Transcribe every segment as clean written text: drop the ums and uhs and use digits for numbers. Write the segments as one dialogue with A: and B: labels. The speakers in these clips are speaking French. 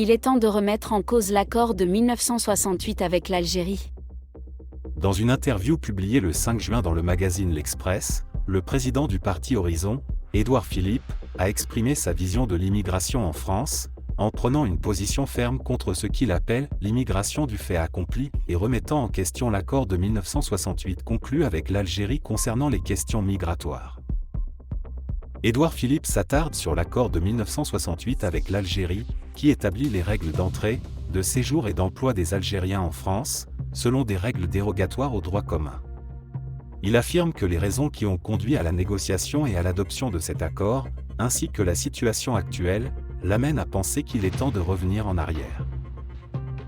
A: Il est temps de remettre en cause l'accord de 1968 avec l'Algérie.
B: Dans une interview publiée le 5 juin dans le magazine L'Express, le président du parti Horizon, Édouard Philippe, a exprimé sa vision de l'immigration en France, en prenant une position ferme contre ce qu'il appelle l'immigration du fait accompli et remettant en question l'accord de 1968 conclu avec l'Algérie concernant les questions migratoires. Édouard Philippe s'attarde sur l'accord de 1968 avec l'Algérie, qui établit les règles d'entrée, de séjour et d'emploi des Algériens en France, selon des règles dérogatoires au droit commun. Il affirme que les raisons qui ont conduit à la négociation et à l'adoption de cet accord, ainsi que la situation actuelle, l'amènent à penser qu'il est temps de revenir en arrière.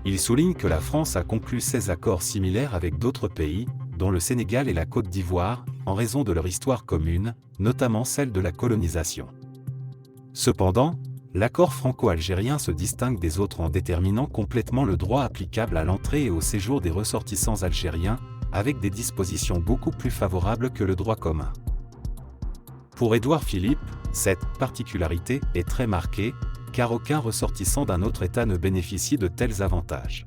B: Il souligne que la France a conclu 16 accords similaires avec d'autres pays, dont le Sénégal et la Côte d'Ivoire, en raison de leur histoire commune, notamment celle de la colonisation. Cependant, l'accord franco-algérien se distingue des autres en déterminant complètement le droit applicable à l'entrée et au séjour des ressortissants algériens, avec des dispositions beaucoup plus favorables que le droit commun. Pour Édouard Philippe, cette particularité est très marquée, car aucun ressortissant d'un autre État ne bénéficie de tels avantages.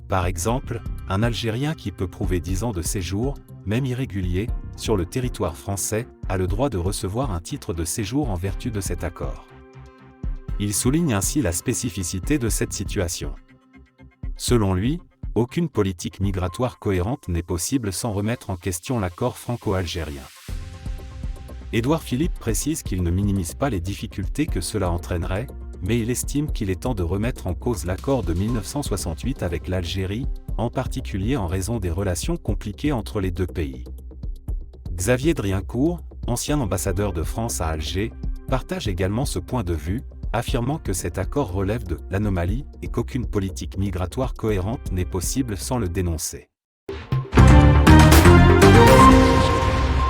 B: Par exemple, un Algérien qui peut prouver 10 ans de séjour, même irrégulier, sur le territoire français, a le droit de recevoir un titre de séjour en vertu de cet accord. Il souligne ainsi la spécificité de cette situation. Selon lui, aucune politique migratoire cohérente n'est possible sans remettre en question l'accord franco-algérien. Édouard Philippe précise qu'il ne minimise pas les difficultés que cela entraînerait, mais il estime qu'il est temps de remettre en cause l'accord de 1968 avec l'Algérie, en particulier en raison des relations compliquées entre les deux pays. Xavier Driencourt, ancien ambassadeur de France à Alger, partage également ce point de vue, affirmant que cet accord relève de l'anomalie et qu'aucune politique migratoire cohérente n'est possible sans le dénoncer.